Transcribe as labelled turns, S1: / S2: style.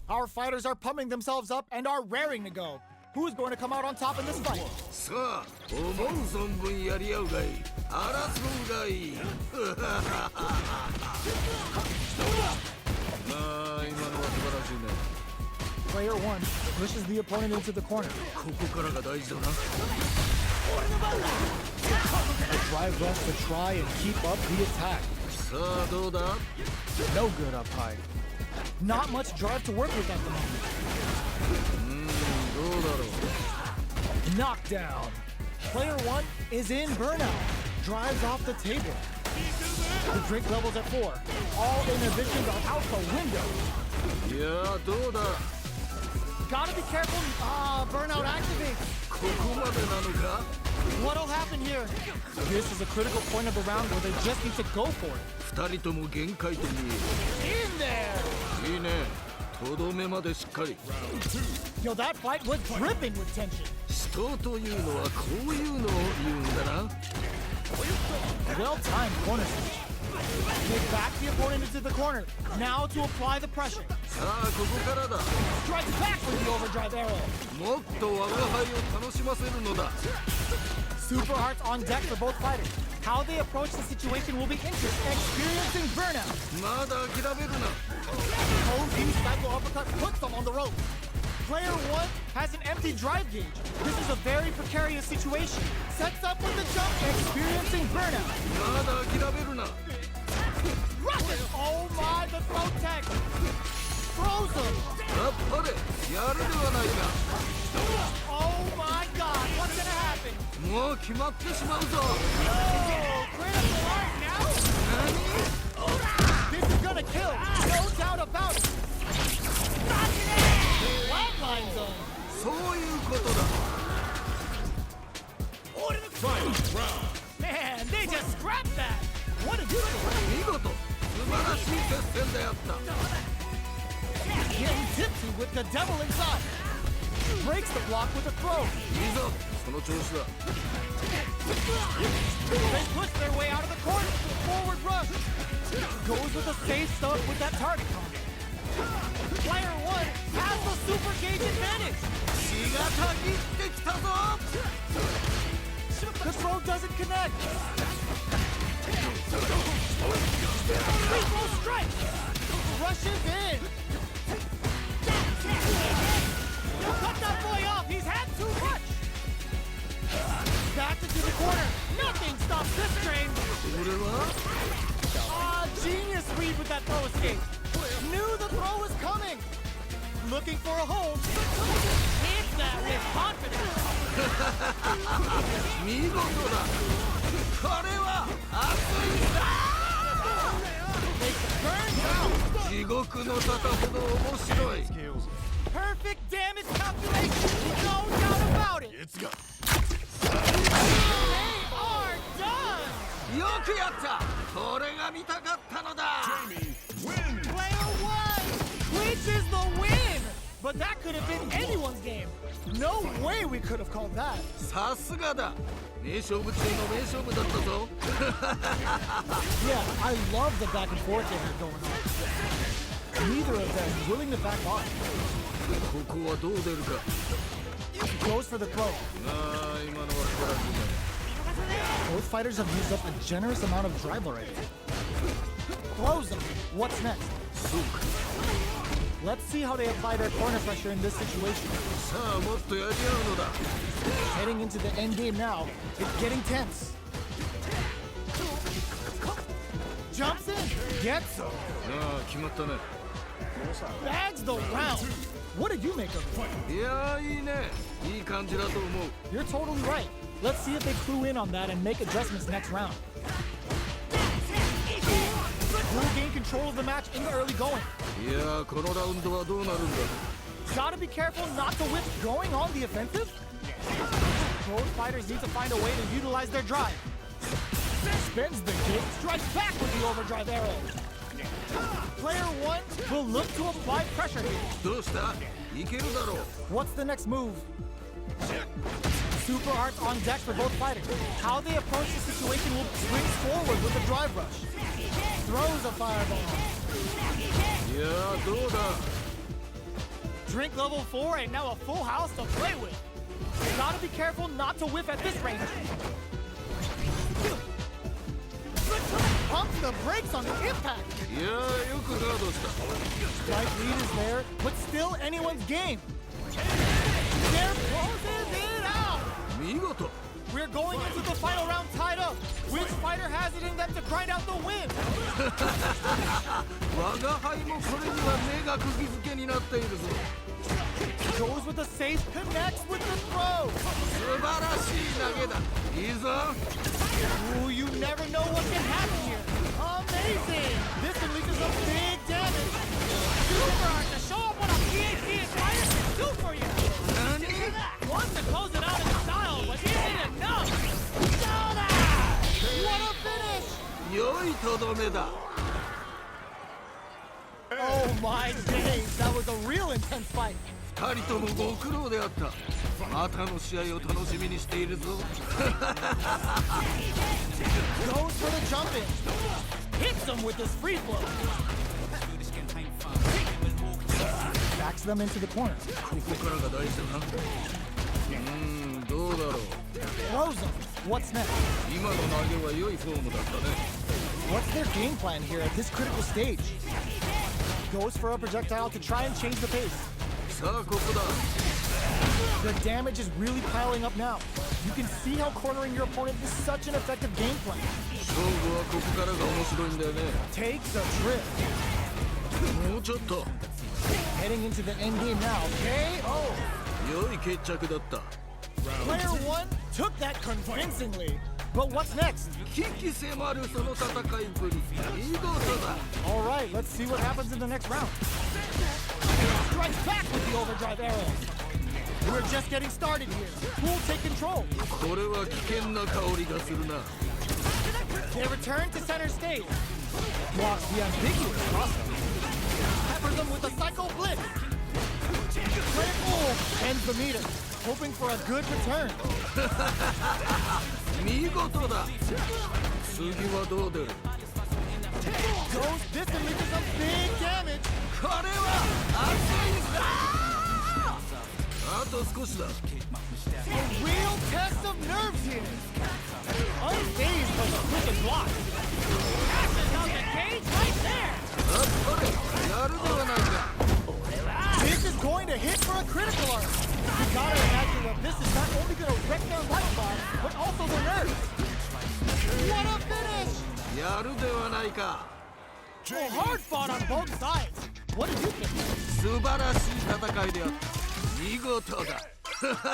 S1: Our fighters are pumping themselves up and are raring to go. Who is going to come out on top in this fight?
S2: さあ、思う存分やり合うがいい。争うがいい。まあ、今のは素晴らしいね。
S1: Player 1 pushes the opponent into the corner.
S2: ここからが大事だな。
S1: A drive rush to try and keep up the attack.
S2: さあ、どうだ
S1: No good up high. Not much drive to work with at the moment.
S2: どうだろう
S1: Knockdown. Player 1 is in burnout. Drives off the table. The drink level's at 4. All inhibitions are out the window.
S2: いやー、どうだ
S1: Gotta be careful. Burnout activates.
S2: ここまでなのか
S1: What'll happen here? This is a critical point of the round where they just need to go for it.
S2: 二人とも限界と見
S1: In there!
S2: えいいね。とどめまでしっかり。
S1: Yo, that fight was dripping with tension.
S2: 人というのはこういうのを言うんだな。
S1: Well-timed corner switch. They back the opponent into the corner. Now to apply the pressure.
S2: さあ、ここからだ。
S1: Strikes back with the overdrive arrow.
S2: もっと我が輩を楽しませるのだ。
S1: Super hearts on deck for both fighters. How they approach the situation will be interesting. Experiencing burnout.
S2: まだ諦めるな。
S1: Kobe cycle uppercut puts them on the rope. Player 1 has an empty drive gauge. This is a very precarious situation. Sets up with the jump. Experiencing burnout.
S2: まだ諦めるな。
S1: Rushes. Oh my, the throw tech. Throws him.
S2: やっぱりやるではないか。
S1: Oh my god, what's gonna happen?
S2: もう決まってしまうぞ。
S1: Oh, critical art now? This is gonna kill. No doubt about it. Flatline zone.
S2: そういうことだ。
S1: Man, they just scrapped that. What a good
S2: 見事、素晴らしい接戦であった。
S1: Getting tipsy with the devil inside. Breaks the block with a throw.
S2: いいぞ、その調子だ。
S1: They push their way out of the corner. Forward rush. Goes with the safe stuff with that target combo. Player 1 has the super gauge advantage.
S2: 血がたぎってきたぞ。
S1: The throw doesn't connect. Free throw strike. Rushes in. Cut that boy off. He's had too much. Back into the corner. Nothing stops this train.
S2: これは
S1: Genius read with that throw escape. Knew the throw was coming. Looking for a home. Hits that with confidence.
S2: 見事だ。これは熱いんだ。
S1: Makes the turn down.
S2: 地獄の沙汰ほど面白い。
S1: Perfect damage calculation. No doubt about it. They are done.
S2: よくやった。これが見たかったのだ。
S1: Player 1 clinches the win. But that could have been anyone's game. No way we could have called that.
S2: さすがだ。名勝負中の名勝負だったぞ。
S1: Yeah, I love the back and forth they had going on. Neither of them willing to back off.
S2: ここはどう出るか。
S1: Goes for the throw.
S2: ああ、今のは素晴らしいね。
S1: Both fighters have used up a generous amount of drive already. Throws them. What's next?
S2: そうか。
S1: Let's see how they apply their corner pressure in this situation.
S2: さあ、もっとやり合うのだ。
S1: Heading into the end game now. It's getting tense. Jumps in. Gets him.
S2: ああ、決まったね。
S1: Bags the round. What did you make of it?
S2: いやー、いいね。いい感じだと思う。
S1: You're totally right. Let's see if they clue in on that and make adjustments next round. Will gain control of the match in the early going.
S2: いやー、このラウンドはどうなるんだ。
S1: Gotta be careful not to whip going on the offensive. Both fighters need to find a way to utilize their drive. Spins the kick, strikes back with the overdrive arrow. Player 1 will look to apply pressure here.
S2: どうした？いけるだろう。
S1: What's the next move? Super arts on deck for both fighters. How they approach the situation will swing forward with a drive rush. Throws a fireball.
S2: いやー、どうだ。
S1: Drink level 4 and now a full house to play with. You gotta be careful not to whiff at this range. Pumps the brakes on the impact.
S2: いやーよくガードした
S1: Strike lead is there, but still anyone's game. There closes it out.
S2: 見事
S1: We're going into the final round tied up. Which fighter has it in them to grind out the win?
S2: 我が輩もこれには目が釘付けになっているぞ
S1: Goes with the safe, connects with the throw.
S2: 素晴らしい投げだいいぞ
S1: Ooh, you never know what can happen here. Amazing. This unleashes some big damage. Super hard to show up what a PhD fighter can do for you.
S2: 何
S1: Wants to close it out in style, but isn't enough. Zelda! What a finish!
S2: 良いとどめだ
S1: Oh my days, that was a real intense fight.
S2: 二人ともご苦労であったまたの試合を楽しみにしているぞ
S1: Goes for the jump in. Hits him with his free flow. Backs them into the corner.
S2: ここからが大事だなどうだろう
S1: Throws him. What's next?
S2: 今の投げは良いフォームだったね
S1: What's their game plan here at this critical stage? Goes for a projectile to try and change the pace.
S2: さあここだ
S1: The damage is really piling up now. You can see how cornering your opponent is such an effective game plan.
S2: 勝負はここからが面白いんだよね
S1: Takes a trip.
S2: もうちょっと
S1: Heading into the end game now. KO.
S2: 良い決着だった
S1: Player 1 took that convincingly. But what's next?
S2: 危機迫るその戦いぶり見事だ
S1: All right, let's see what happens in the next round. Strikes back with the overdrive arrow. We're just getting started here. Who'll take control?
S2: これは危険な香りがするな
S1: They return to center stage. Blocks the ambiguous crossover. Peppers them with a psycho blitz. Critical ends the meter, hoping for a good return.
S2: 見事だ次はどう出る
S1: Goes distant, leaves some big damage.
S2: これは熱いぞあと少しだ
S1: A real test of nerves here. Unfazed from the quick block. Passes out the cage right there.
S2: あっぱれやるではないか
S1: This is going to hit for a critical art. You gotta imagine that this is not only gonna wreck their life bar, but also their nerves. What a finish!
S2: やるではないか
S1: Well, hard fought on both sides. What did you think?
S2: 素晴らしい戦いであった見事だ